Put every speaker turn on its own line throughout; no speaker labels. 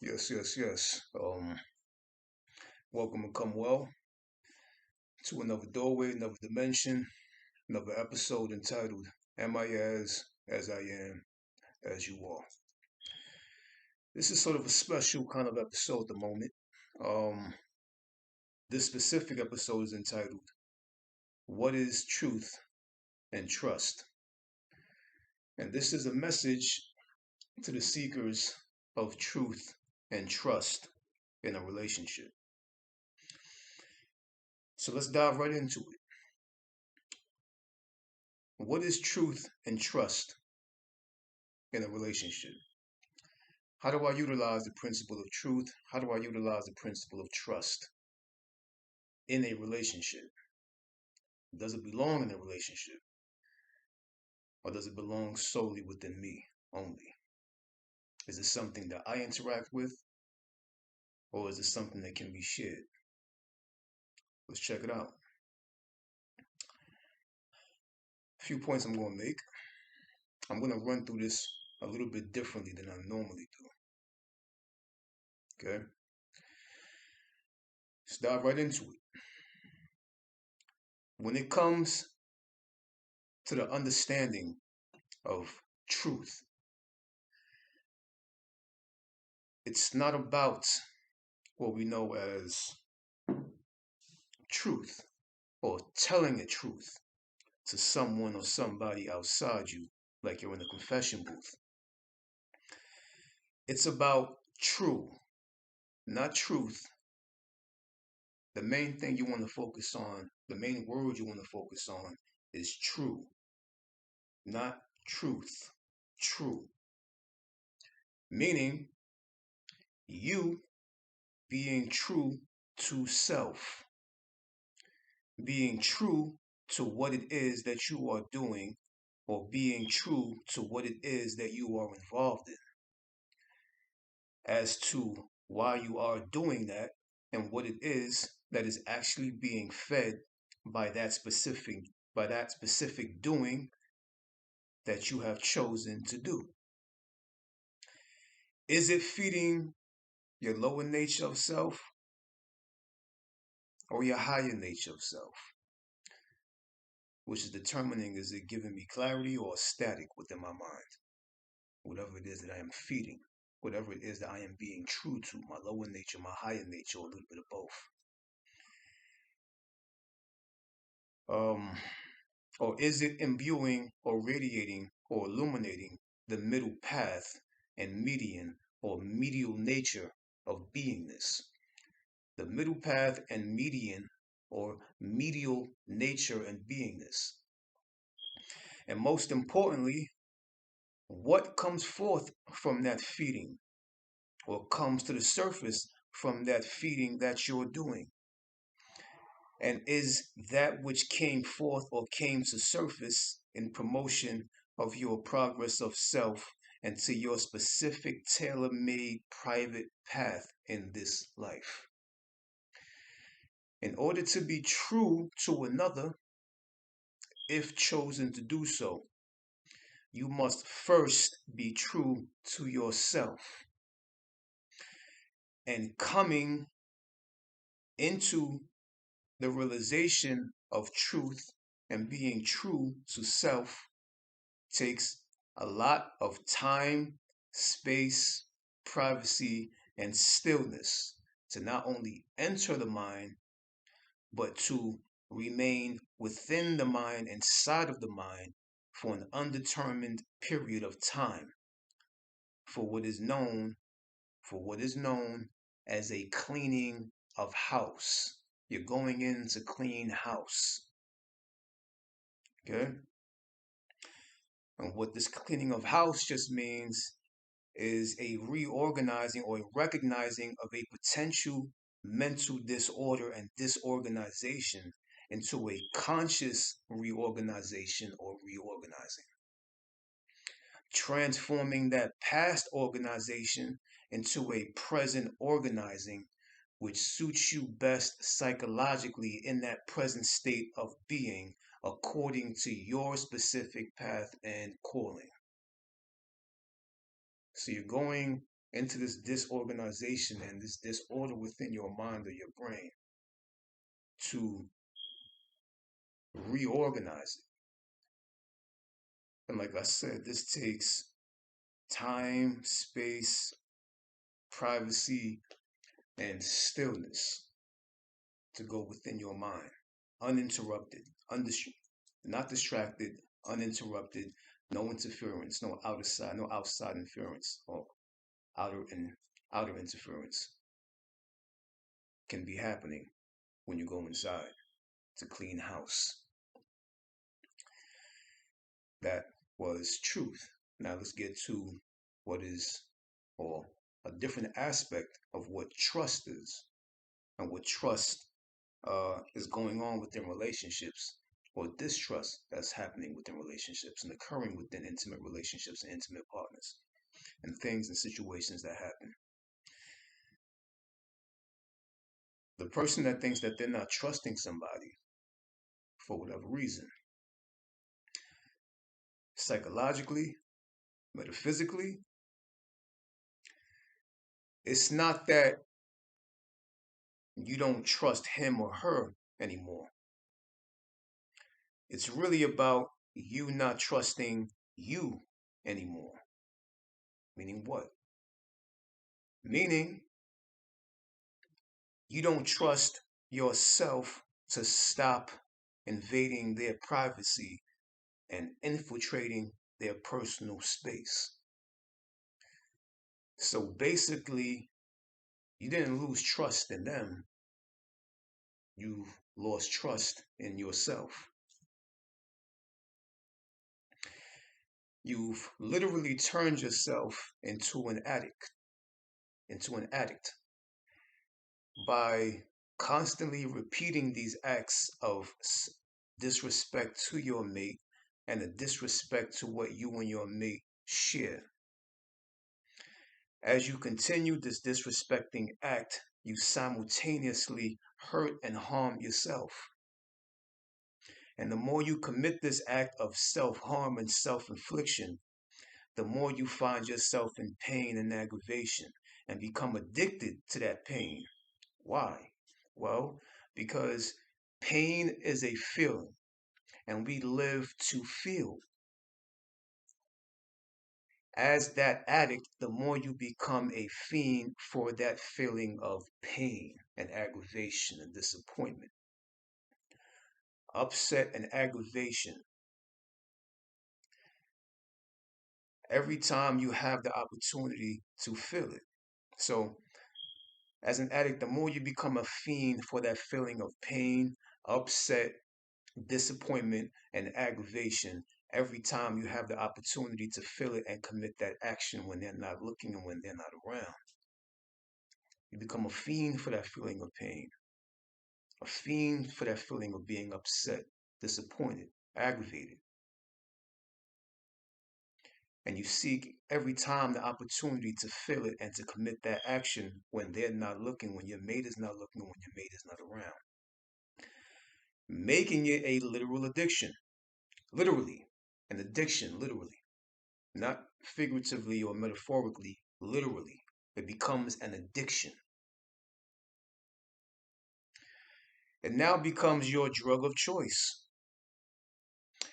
Yes. Welcome and come well to another doorway, another dimension, another episode entitled "Am I as I am, as you are?" This is sort of a special kind of episode at the moment. Um, this specific episode is entitled "What is Truth and Trust?" And this is a message to the seekers of truth and trust in a relationship. So let's dive right into it. What is truth and trust in a relationship? How do I utilize the principle of truth? How do I utilize the principle of trust in a relationship? Does it belong in a relationship? Or does it belong solely within me only? Is it something that I interact with? Or is it something that can be shared? Let's check it out. A few points I'm going to make. I'm going to run through this a little bit differently than I normally do. Okay? Let's dive right into it. When it comes to the understanding of truth, it's not about what we know as truth or telling a truth to someone or somebody outside you, like you're in a confession booth. It's about true, not truth. The main thing you want to focus on, the main word you want to focus on is true, not truth. True. Meaning you being true to self, being true to what it is that you are doing, or being true to what it is that you are involved in, as to why you are doing that and what it is that is actually being fed by that specific doing that you have chosen to do. Is it feeding your lower nature of self or your higher nature of self? Which is determining, is it giving me clarity or static within my mind? Whatever it is that I am feeding, whatever it is that I am being true to, my lower nature, my higher nature, or a little bit of both. Or is it imbuing or radiating or illuminating the middle path and median or medial nature of beingness? The middle path and median or medial nature and beingness. And most importantly, what comes forth from that feeding or comes to the surface from that feeding that you're doing? And is that which came forth or came to surface in promotion of your progress of self and to your specific tailor-made private path in this life? In order to be true to another, if chosen to do so, you must first be true to yourself. And coming into the realization of truth and being true to self takes a lot of time, space, privacy, and stillness to not only enter the mind, but to remain within the mind, inside of the mind, for an undetermined period of time, for what is known, as a cleaning of house. You're going in to clean house. Okay? And what this cleaning of house just means is a reorganizing or a recognizing of a potential mental disorder and disorganization into a conscious reorganization or reorganizing. Transforming that past organization into a present organizing which suits you best psychologically in that present state of being according to your specific path and calling. So you're going into this disorganization and this disorder within your mind or your brain to reorganize it. And like I said, this takes time, space, privacy, and stillness to go within your mind, uninterrupted, not distracted, uninterrupted, no interference, no outside interference or outer and outer interference can be happening when you go inside to clean house. That was truth. Now let's get to what is, or a different aspect of what trust is, and what trust is going on within relationships, or distrust that's happening within relationships and occurring within intimate relationships and intimate partners, and things and situations that happen. The person that thinks that they're not trusting somebody for whatever reason, psychologically, metaphysically, it's not that you don't trust him or her anymore. It's really about you not trusting you anymore. Meaning what? Meaning you don't trust yourself to stop invading their privacy and infiltrating their personal space. So basically, you didn't lose trust in them, you lost trust in yourself. You've literally turned yourself into an addict by constantly repeating these acts of disrespect to your mate and a disrespect to what you and your mate share. As you continue this disrespecting act, you simultaneously hurt and harm yourself. And the more you commit this act of self-harm and self-infliction, the more you find yourself in pain and aggravation and become addicted to that pain. Why? Well, because pain is a feeling and we live to feel. As that addict, the more you become a fiend for that feeling of pain and aggravation and disappointment, upset and aggravation. Every time you have the opportunity to feel it. So, as an addict, the more you become a fiend for that feeling of pain, upset, disappointment, and aggravation, every time you have the opportunity to feel it and commit that action when they're not looking and when they're not around. You become a fiend for that feeling of pain, a fiend for that feeling of being upset, disappointed, aggravated. And you seek every time the opportunity to feel it and to commit that action when they're not looking, when your mate is not looking, when your mate is not around. Making it a literal addiction. Literally. An addiction, literally. Not figuratively or metaphorically, literally. It becomes an addiction. It now becomes your drug of choice,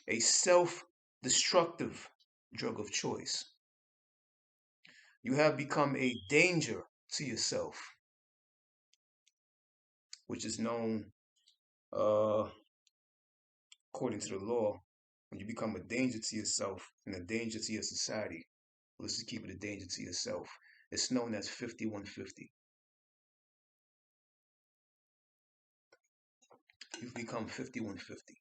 a self destructive drug of choice. You have become a danger to yourself, which is known, according to the law, when you become a danger to yourself and a danger to your society. Let's just keep it a danger to yourself. It's known as 5150. You've become 5150.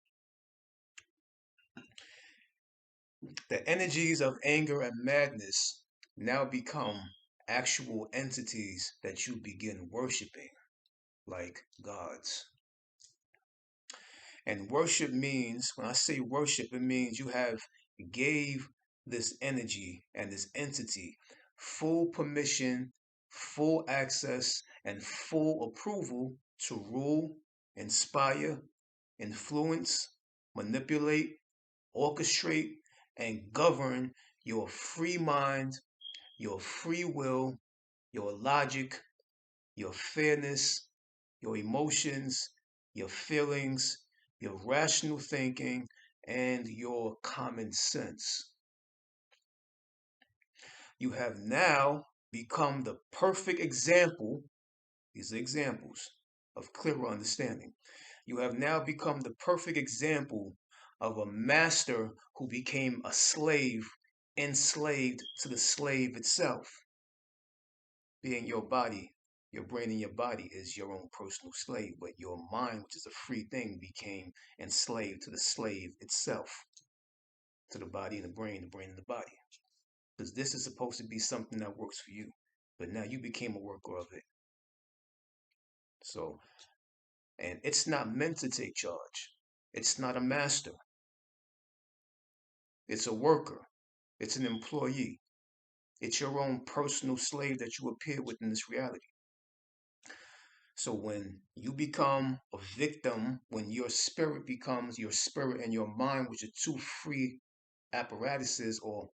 The energies of anger and madness now become actual entities that you begin worshiping like gods. And worship means, when I say worship, it means you have gave this energy and this entity full permission, full access, and full approval to rule, inspire, influence, manipulate, orchestrate, and govern your free mind, your free will, your logic, your fairness, your emotions, your feelings, your rational thinking, and your common sense. You have now become the perfect example. These are examples of clearer understanding. You have now become the perfect example of a master who became a slave, enslaved to the slave itself, being your body. Your brain and your body is your own personal slave, but your mind, which is a free thing, became enslaved to the slave itself, to the body and the brain and the body. Because this is supposed to be something that works for you, but now you became a worker of it. So, and it's not meant to take charge. It's not a master. It's a worker. It's an employee. It's your own personal slave that you appear with in this reality. So when you become a victim, when your spirit becomes your spirit and your mind, which are two free apparatuses or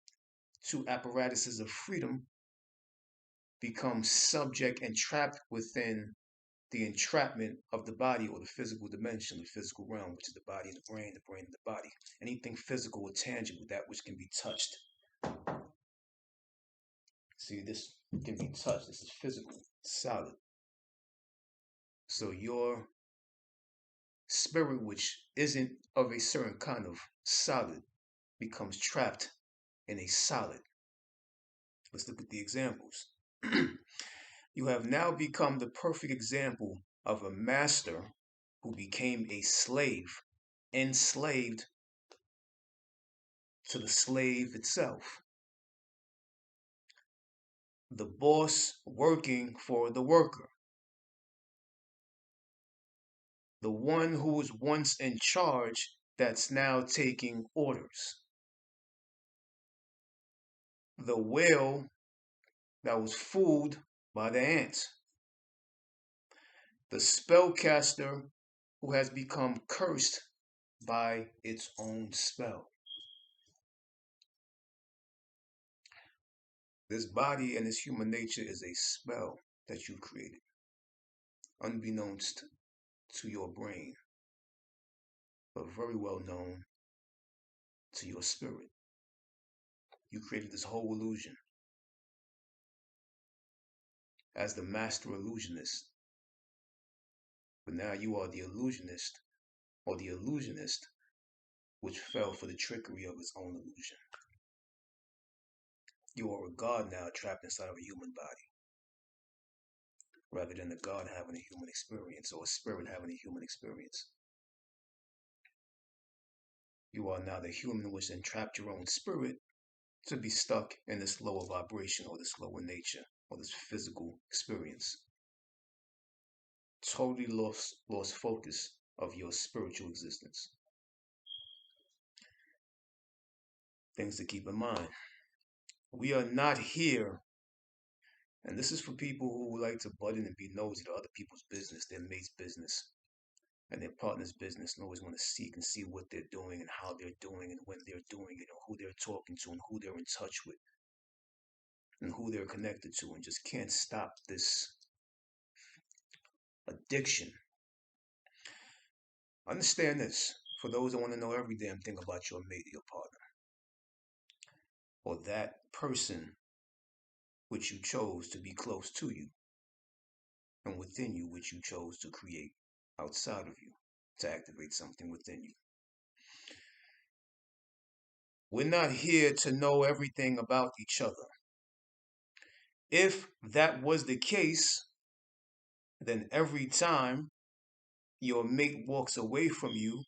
two apparatuses of freedom, become subject and trapped within the entrapment of the body or the physical dimension, the physical realm, which is the body and the brain and the body. Anything physical or tangible, that which can be touched. See, this can be touched. This is physical, solid. So your spirit, which isn't of a certain kind of solid, becomes trapped in a solid. Let's look at the examples. You have now become the perfect example of a master who became a slave, enslaved to the slave itself. The boss working for the worker. The one who was once in charge that's now taking orders. The whale that was fooled by the ants. The spellcaster who has become cursed by its own spell. This body and this human nature is a spell that you created, unbeknownst to your brain, but very well known to your spirit. You created this whole illusion as the master illusionist, but now you are the illusionist, or the illusionist which fell for the trickery of its own illusion. You are a god now trapped inside of a human body, rather than a god having a human experience or a spirit having a human experience. You are now the human which entrapped your own spirit to be stuck in this lower vibration or this lower nature or this physical experience. Totally lost focus of your spiritual existence. Things to keep in mind. We are not here, and this is for people who like to butt in and be nosy to other people's business, their mate's business, and their partner's business, and always want to seek and see what they're doing and how they're doing and when they're doing it and who they're talking to and who they're in touch with and who they're connected to, and just can't stop this addiction. Understand this, for those that want to know every damn thing about your mate, your partner, or that person which you chose to be close to you, and within you which you chose to create outside of you to activate something within you. We're not here to know everything about each other. If that was the case, then every time your mate walks away from you,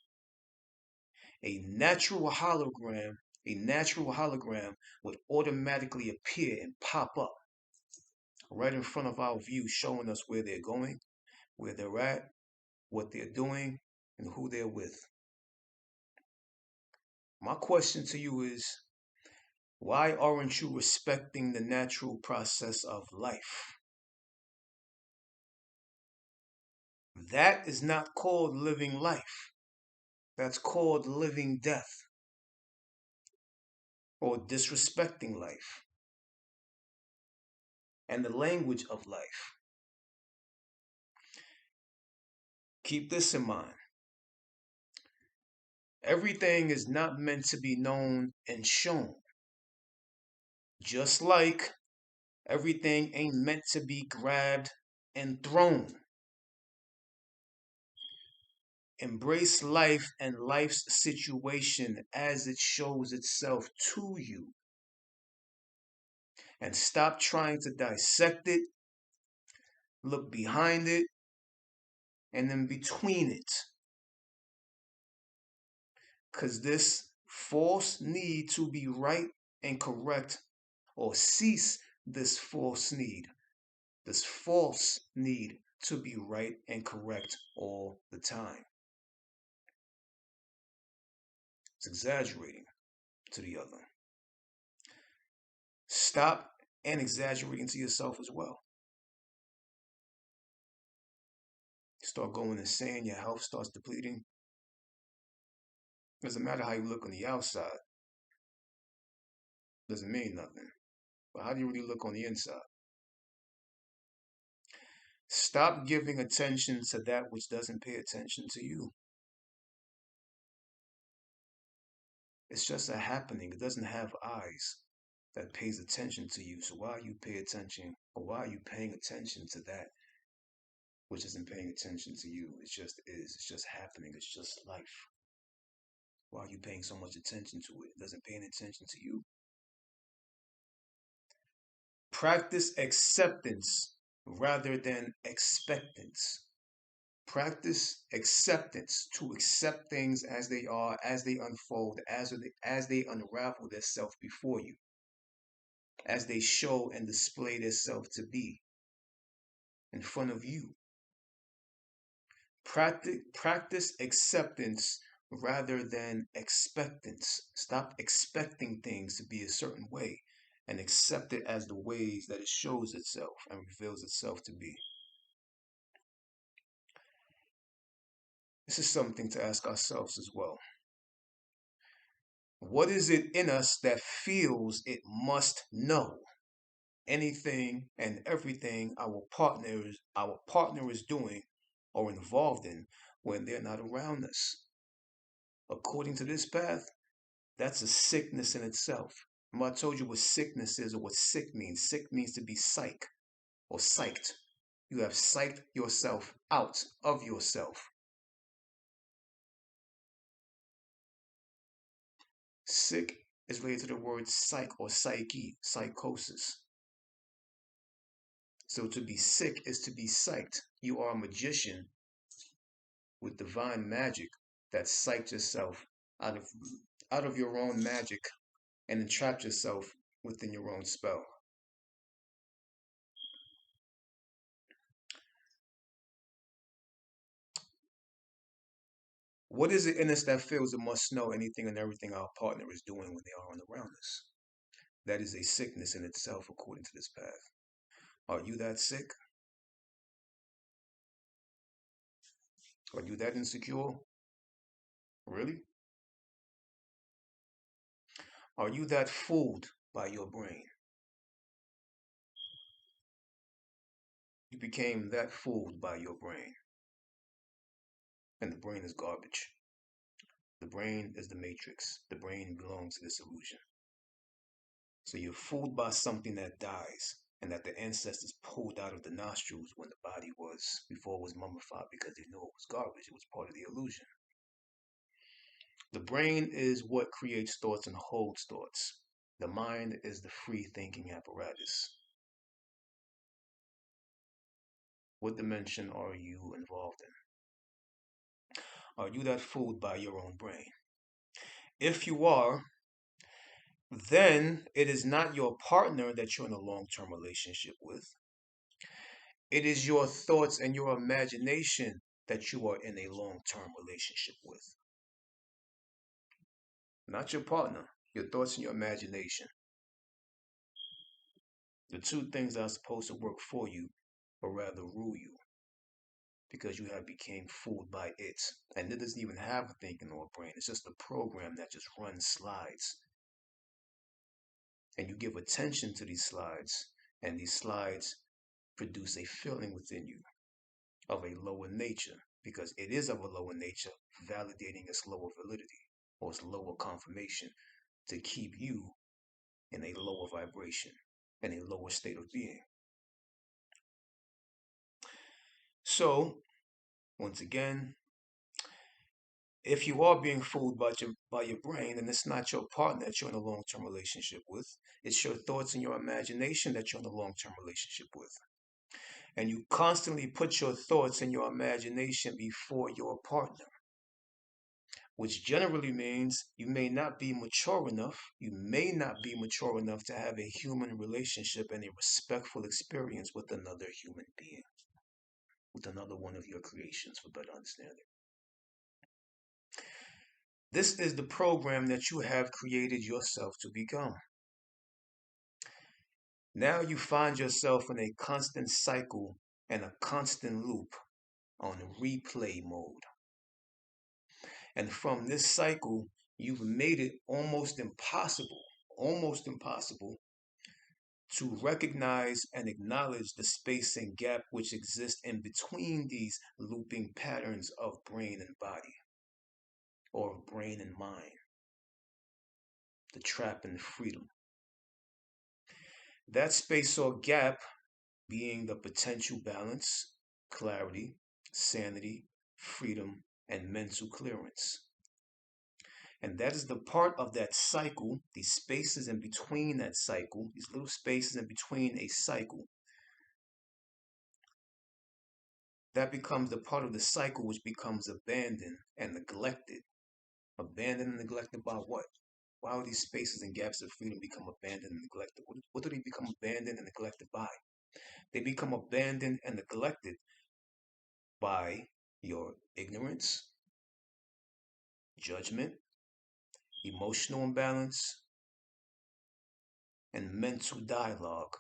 a natural hologram would automatically appear and pop up right in front of our view, showing us where they're going, where they're at, what they're doing, and who they're with. My question to you is, why aren't you respecting the natural process of life? That is not called living life. That's called living death or disrespecting life. and the language of life. Keep this in mind. Everything is not meant to be known and shown. Just like everything ain't meant to be grabbed and thrown. Embrace life and life's situation as it shows itself to you. And stop trying to dissect it, look behind it, and in between it. Because this false need to be right and correct, or cease this false need to be right and correct all the time. It's exaggerating to the other. Stop and exaggerating to yourself as well. Start going insane, your health starts depleting. Doesn't matter how you look on the outside. Doesn't mean nothing. But how do you really look on the inside? Stop giving attention to that which doesn't pay attention to you. It's just a happening. It doesn't have eyes that pays attention to you. So why you pay attention, or why are you paying attention to that which isn't paying attention to you? It just is. It's just happening. It's just life. Why are you paying so much attention to it? It doesn't pay any attention to you. Practice acceptance rather than expectance. Practice acceptance, to accept things as they are, as they unfold, as they unravel themselves before you, as they show and display themselves to be in front of you. Practice acceptance rather than expectance. Stop expecting things to be a certain way and accept it as the ways that it shows itself and reveals itself to be. This is something to ask ourselves as well. What is it in us that feels it must know anything and everything our partner is doing or involved in when they're not around us? According to this path, that's a sickness in itself. Remember I told you what sickness is, or what sick means. Sick means to be psych or psyched. You have psyched yourself out of yourself. Sick is related to the word psych or psyche, psychosis. So to be sick is to be psyched. You are a magician with divine magic that psyched yourself out of your own magic and entrapped yourself within your own spell. What is it in us that feels it must know anything and everything our partner is doing when they aren't around us? That is a sickness in itself, according to this path. Are you that sick? Are you that insecure? Really? Are you that fooled by your brain? You became that fooled by your brain. And the brain is garbage. The brain is the matrix. The brain belongs to this illusion. So you're fooled by something that dies and that the ancestors pulled out of the nostrils when the body was, before it was mummified, because they knew it was garbage. It was part of the illusion. The brain is what creates thoughts and holds thoughts. The mind is the free thinking apparatus. What dimension are you involved in? Are you that fooled by your own brain? If you are, then it is not your partner that you're in a long-term relationship with. It is your thoughts and your imagination that you are in a long-term relationship with. Not your partner, your thoughts and your imagination. The two things that are supposed to work for you, or rather rule you, because you have become fooled by it. And it doesn't even have a thinking or a brain. It's just a program that just runs slides. And you give attention to these slides, And these slides produce a feeling within you of a lower nature because it is of a lower nature, validating its lower validity or its lower confirmation to keep you in a lower vibration and a lower state of being. So, once again, if you are being fooled by your brain, then it's not your partner that you're in a long term relationship with. It's your thoughts and your imagination that you're in a long term relationship with. And you constantly put your thoughts and your imagination before your partner, which generally means you may not be mature enough. You may not be mature enough to have a human relationship and a respectful experience with another human being, with another one of your creations, for better understanding. This is the program that you have created yourself to become. Now you find yourself in a constant cycle and a constant loop on replay mode. And from this cycle, you've made it almost impossible to recognize and acknowledge the space and gap which exists in between these looping patterns of brain and body, or brain and mind, the trap and the freedom. That space or gap being the potential balance, clarity, sanity, freedom, and mental clearance. And that is the part of that cycle, these spaces in between that cycle, these little spaces in between a cycle, that becomes the part of the cycle which becomes abandoned and neglected. Abandoned and neglected by what? Why would these spaces and gaps of freedom become abandoned and neglected? What do they become abandoned and neglected by? They become abandoned and neglected by your ignorance, judgment, emotional imbalance, and mental dialogue,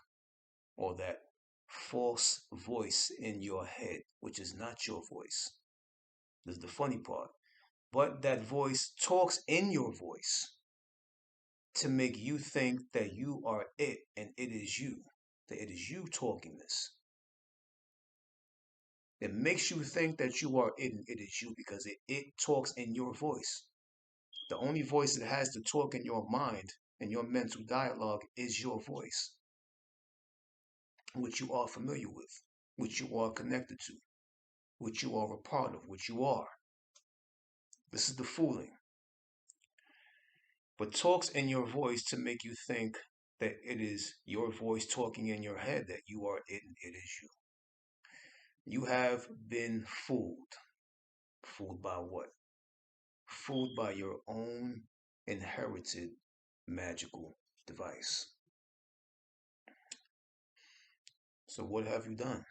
or that false voice in your head, which is not your voice. This is the funny part. But that voice talks in your voice to make you think that you are it and it is you, that it is you talking this. It makes you think that you are it and it is you because it talks in your voice. The only voice that has to talk in your mind and your mental dialogue is your voice, which you are familiar with, which you are connected to, which you are a part of, which you are. This is the fooling. But talks in your voice to make you think that it is your voice talking in your head, that you are it and it is you. You have been fooled. Fooled by what? Fooled by your own inherited magical device. So, what have you done?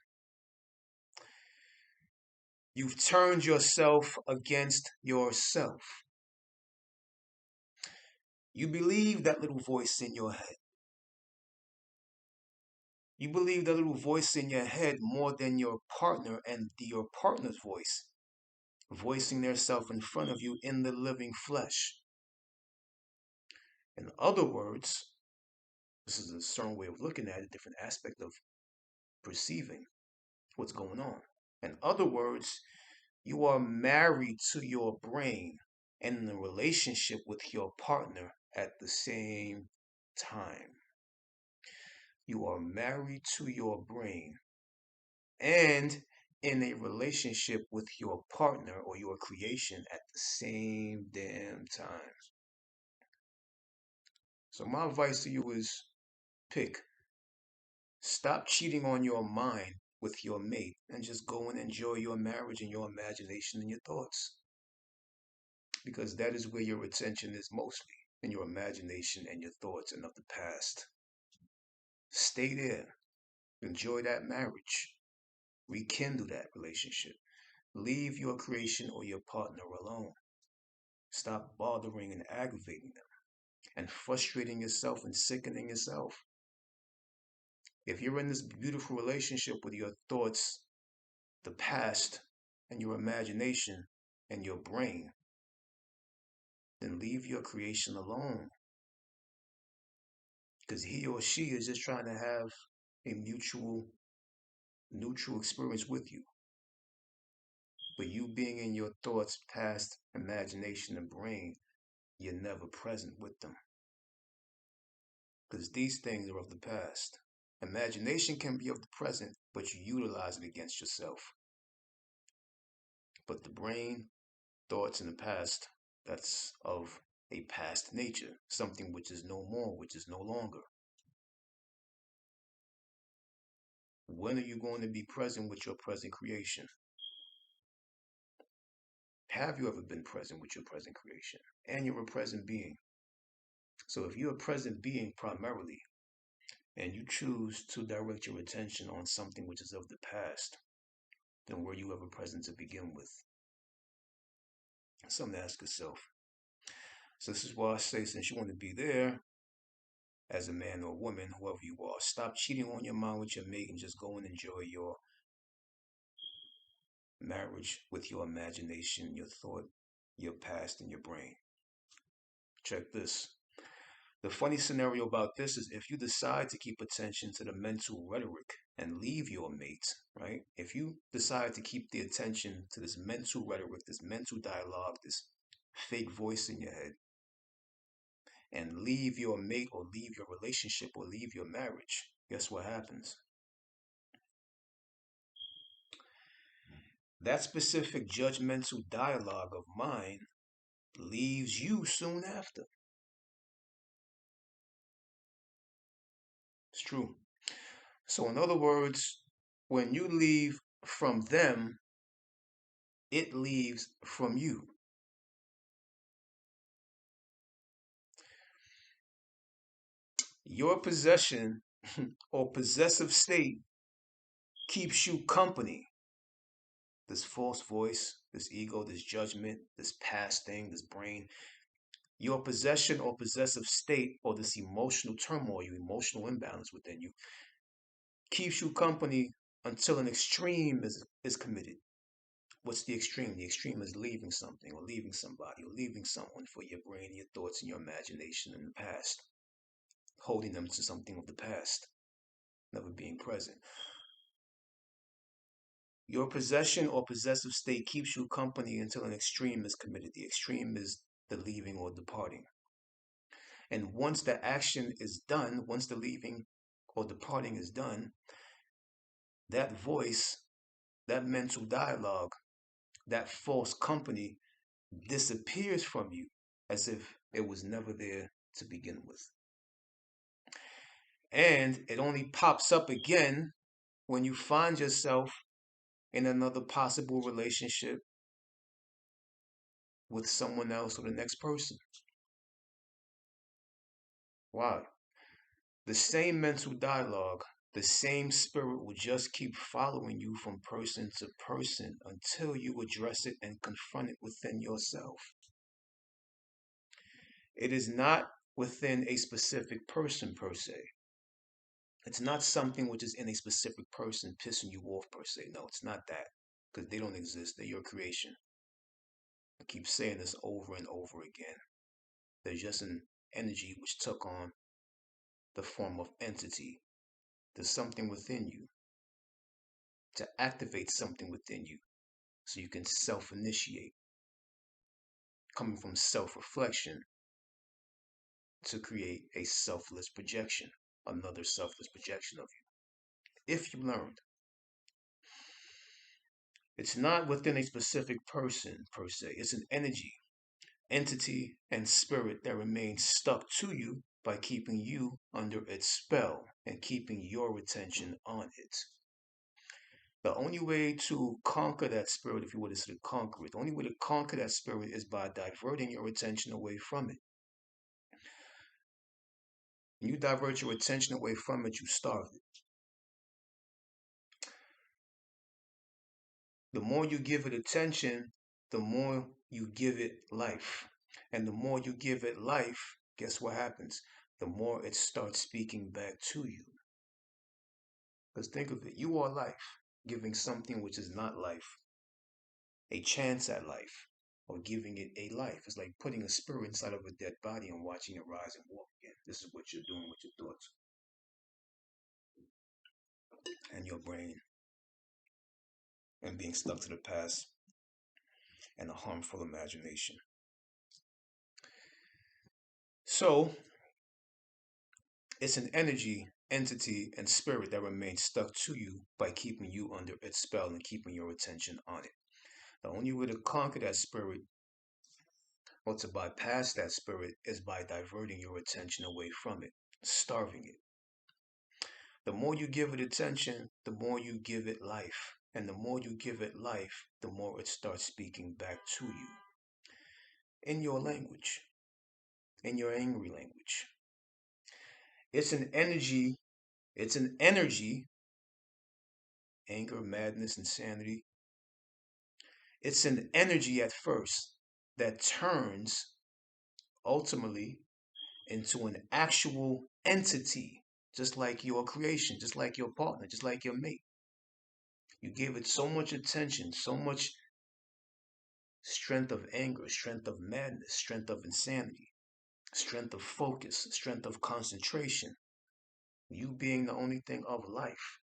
You've turned yourself against yourself. You believe that little voice in your head. You believe that little voice in your head more than your partner and your partner's voice, voicing their self in front of you in the living flesh. In other words, this is a certain way of looking at it, a different aspect of perceiving what's going on. In other words, you are married to your brain and in a relationship with your partner at the same time. You are married to your brain and in a relationship with your partner or your creation at the same damn time. So my advice to you is pick. Stop cheating on your mind with your mate and just go and enjoy your marriage and your imagination and your thoughts. Because that is where your attention is mostly, in your imagination and your thoughts and of the past. Stay there. Enjoy that marriage. Rekindle that relationship. Leave your creation or your partner alone. Stop bothering and aggravating them and frustrating yourself and sickening yourself. If you're in this beautiful relationship with your thoughts, the past, and your imagination and your brain, then leave your creation alone. Because he or she is just trying to have a mutual, neutral experience with you. But you being in your thoughts, past, imagination, and brain, you're never present with them. Because these things are of the past. Imagination can be of the present, but you utilize it against yourself. But the brain, thoughts in the past, that's of a past nature, something which is no more, which is no longer. When are you going to be present with your present creation? Have you ever been present with your present creation? And you're a present being. So if you're a present being primarily, and you choose to direct your attention on something which is of the past, then were you ever present to begin with? Something to ask yourself. So this is why I say, since you want to be there as a man or a woman, whoever you are, stop cheating on your mind with your mate and just go and enjoy your marriage with your imagination, your thought, your past, and your brain. Check this. The funny scenario about this is if you decide to keep attention to the mental rhetoric and leave your mate, right? If you decide to keep the attention to this mental rhetoric, this mental dialogue, this fake voice in your head, and leave your mate or leave your relationship or leave your marriage, guess what happens? That specific judgmental dialogue of mine leaves you soon after. It's true. So, in other words, when you leave from them, it leaves from you. Your possession or possessive state keeps you company. This false voice, this ego, this judgment, this past thing, this brain, your possession or possessive state or this emotional turmoil, your emotional imbalance within you, keeps you company until an extreme is committed. What's the extreme? The extreme is leaving something or leaving somebody or leaving someone for your brain, your thoughts, and your imagination in the past, holding them to something of the past, never being present. Your possession or possessive state keeps you company until an extreme is committed. The extreme is the leaving or departing. And once the action is done, once the leaving or departing is done, that voice, that mental dialogue, that false company disappears from you as if it was never there to begin with. And it only pops up again when you find yourself in another possible relationship with someone else or the next person. Why? The same mental dialogue, the same spirit will just keep following you from person to person until you address it and confront it within yourself. It is not within a specific person per se. It's not something which is in a specific person pissing you off per se. No, it's not that. Because they don't exist. They're your creation. I keep saying this over and over again. There's just an energy which took on the form of entity. There's something within you to activate something within you so you can self initiate, coming from self reflection to create a selfless projection, another selfless projection of you. If you learned, it's not within a specific person per se, it's an energy, entity, and spirit that remains stuck to you by keeping you under its spell and keeping your attention on it. The only way to conquer that spirit, if you were to say conquer it, the only way to conquer that spirit is by diverting your attention away from it. When you divert your attention away from it, you starve it. The more you give it attention, the more you give it life. And the more you give it life, guess what happens? The more it starts speaking back to you. Because think of it, you are life, giving something which is not life a chance at life, or giving it a life. It's like putting a spirit inside of a dead body and watching it rise and walk again. This is what you're doing with your thoughts. and your brain and being stuck to the past and a harmful imagination. So, it's an energy, entity, and spirit that remains stuck to you by keeping you under its spell and keeping your attention on it. The only way to conquer that spirit or to bypass that spirit is by diverting your attention away from it, starving it. The more you give it attention, the more you give it life. And the more you give it life, the more it starts speaking back to you in your language, in your angry language. It's an energy, it's an energy, anger, madness, insanity. It's an energy at first that turns ultimately into an actual entity, just like your creation, just like your partner, just like your mate. You give it so much attention, so much strength of anger, strength of madness, strength of insanity, strength of focus, strength of concentration. You being the only thing of life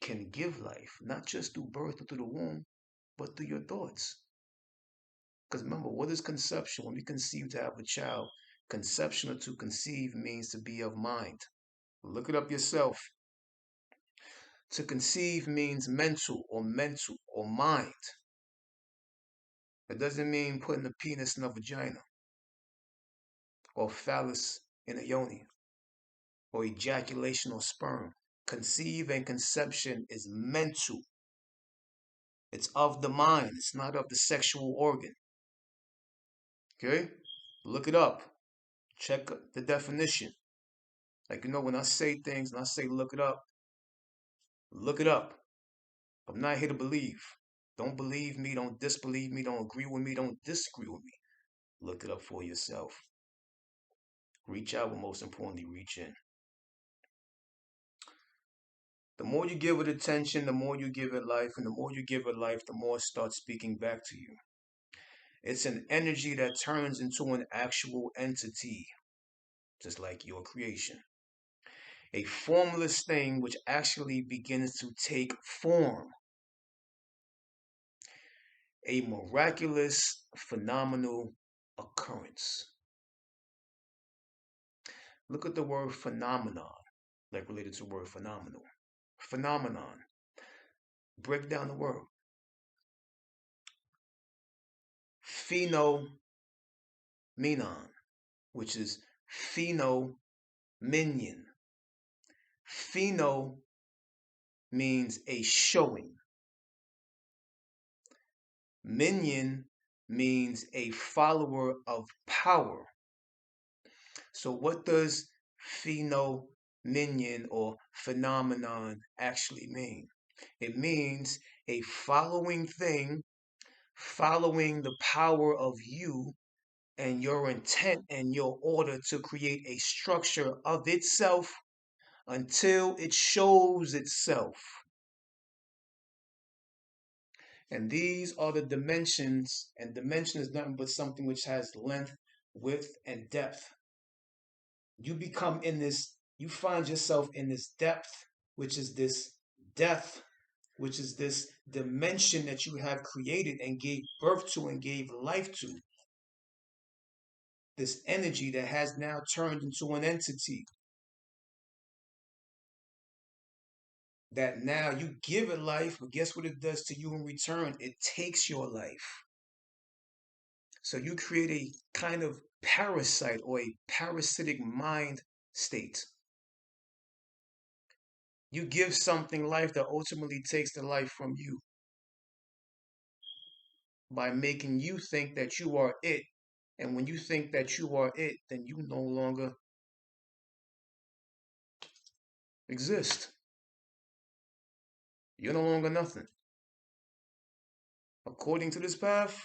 can give life, not just through birth or through the womb, but through your thoughts. Because remember, what is conception? When we conceive to have a child, conception or to conceive means to be of mind. Look it up yourself. To conceive means mental or mind. It doesn't mean putting a penis in a vagina or phallus in a yoni or ejaculation or sperm. Conceive and conception is mental. It's of the mind. It's not of the sexual organ. Okay? Look it up. Check the definition. Like, when I say things and I say look it up. I'm not here to believe. Don't believe me. Don't disbelieve me. Don't agree with me. Don't disagree with me. Look it up for yourself. Reach out, but most importantly, reach in. The more you give it attention, the more you give it life, and the more you give it life, the more it starts speaking back to you. It's an energy that turns into an actual entity, just like your creation. A formless thing which actually begins to take form. A miraculous, phenomenal occurrence. Look at the word phenomenon, like related to the word phenomenal. Phenomenon. Break down the word. Phenomenon, which is pheno minion. Pheno means a showing. Minion means a follower of power. So what does pheno-minion or phenomenon actually mean? It means a following thing, following the power of you and your intent and your order to create a structure of itself until it shows itself. And these are the dimensions, and dimension is nothing but something which has length, width, and depth. You become in this, you find yourself in this depth, which is this death, which is this dimension that you have created and gave birth to and gave life to. This energy that has now turned into an entity. That now you give it life, but guess what it does to you in return? It takes your life. So you create a kind of parasite or a parasitic mind state. You give something life that ultimately takes the life from you by making you think that you are it. And when you think that you are it, then you no longer exist. You're no longer nothing. According to this path,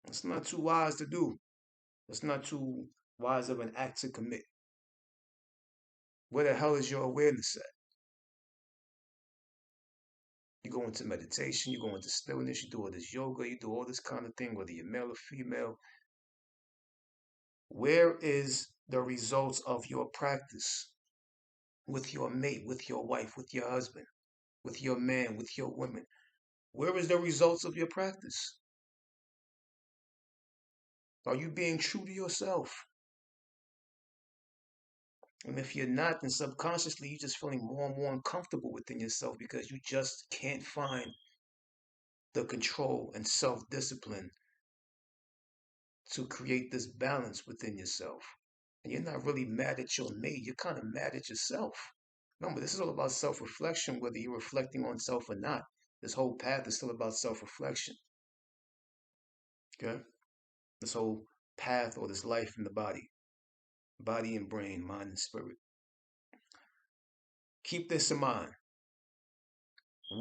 it's not too wise to do. It's not too wise of an act to commit. Where the hell is your awareness at? You go into meditation, you go into stillness, you do all this yoga, you do all this kind of thing, whether you're male or female. Where is the results of your practice? with your mate, with your wife, with your husband, with your man, with your woman? Where is the results of your practice? Are you being true to yourself? And if you're not, then subconsciously you're just feeling more and more uncomfortable within yourself because you just can't find the control and self-discipline to create this balance within yourself. And you're not really mad at your mate, you're kind of mad at yourself. Remember, this is all about self-reflection, whether you're reflecting on self or not. This whole path is still about self-reflection. Okay? This whole path or this life in the body and brain, mind and spirit. Keep this in mind.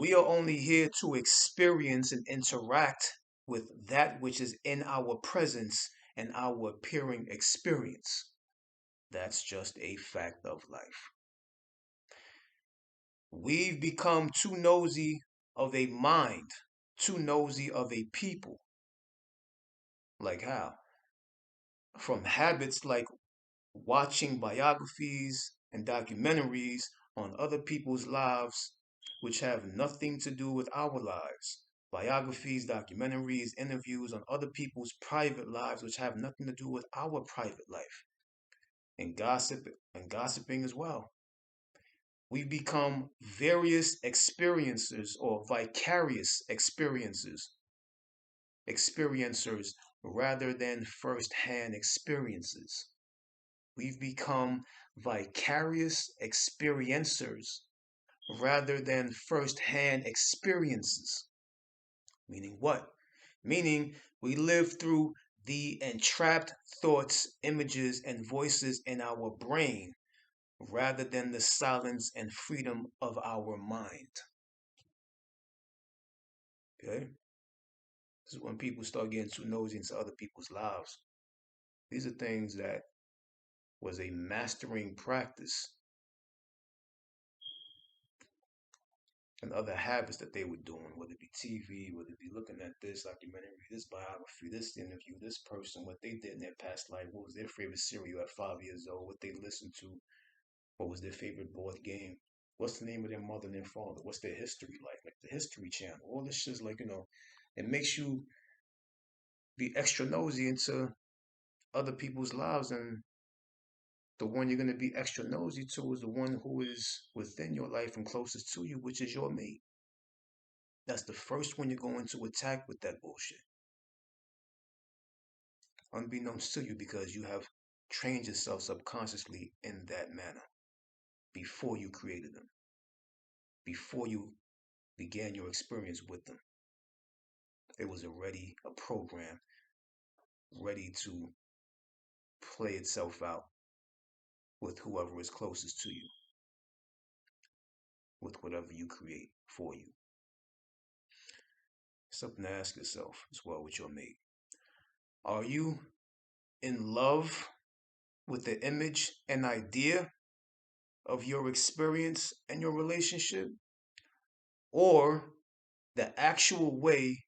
We are only here to experience and interact with that which is in our presence and our appearing experience. That's just a fact of life. We've become too nosy of a mind, too nosy of a people. Like how? From habits like watching biographies and documentaries on other people's lives, which have nothing to do with our lives. Biographies, documentaries, interviews on other people's private lives, which have nothing to do with our private life. And gossiping as well. We become various experiencers or vicarious experiencers rather than first-hand experiences. We've become vicarious experiencers rather than first-hand experiences. Meaning what? Meaning we live through the entrapped thoughts, images, and voices in our brain rather than the silence and freedom of our mind. Okay? This is when people start getting too nosy into other people's lives. These are things that was a mastering practice and other habits that they were doing, whether it be TV, whether it be looking at this documentary, this biography, this interview, this person, what they did in their past life, what was their favorite cereal at 5 years old, what they listened to, what was their favorite board game, what's the name of their mother and their father, what's their history like the History Channel, all this shit is like, it makes you be extra nosy into other people's lives, and the one you're going to be extra nosy to is the one who is within your life and closest to you, which is your mate. That's the first one you're going to attack with that bullshit. Unbeknownst to you, because you have trained yourself subconsciously in that manner before you created them, before you began your experience with them. It was already a program ready to play itself out with whoever is closest to you, with whatever you create for you. Something to ask yourself as well with your mate. Are you in love with the image and idea of your experience and your relationship, or the actual way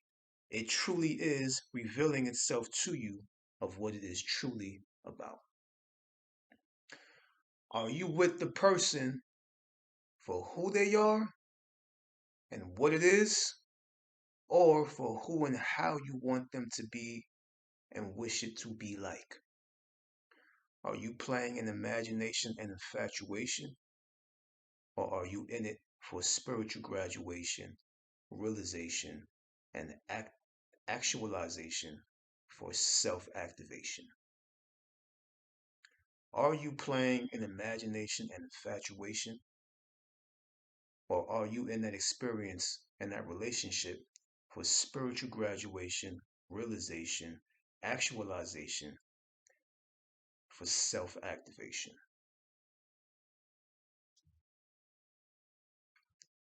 it truly is revealing itself to you of what it is truly about? Are you with the person for who they are and what it is, or for who and how you want them to be and wish it to be like? Are you playing in imagination and infatuation, or are you in it for spiritual graduation, realization, and actualization for self-activation? Are you playing in imagination and infatuation, or are you in that experience and that relationship for spiritual graduation, realization, actualization, for self-activation?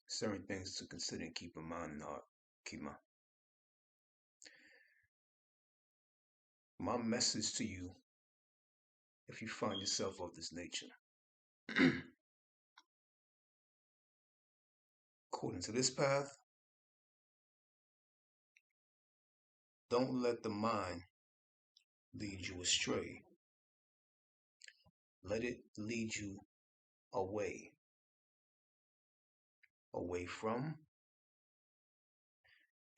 Certain things to consider and keep in mind in our Kima. My message to you, if you find yourself of this nature, according to this path, don't let the mind lead you astray. Let it lead you away away from,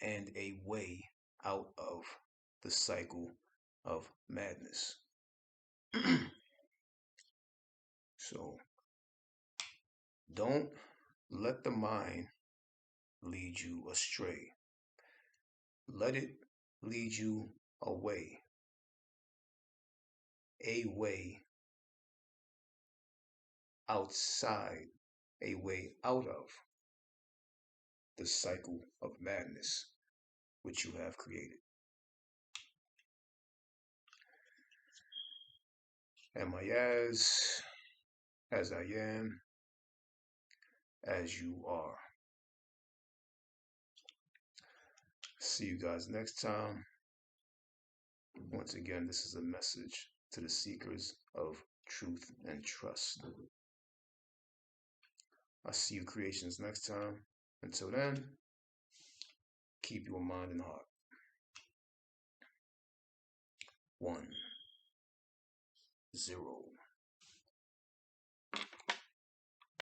and a way out of the cycle of madness. So don't let the mind lead you astray. Let it lead you away, a way outside, a way out of the cycle of madness which you have created. Am I as I am, as you are? See you guys next time. Once again, this is a message to the seekers of truth and trust. I'll see you creations next time. Until then, keep your mind and heart. 1, 0.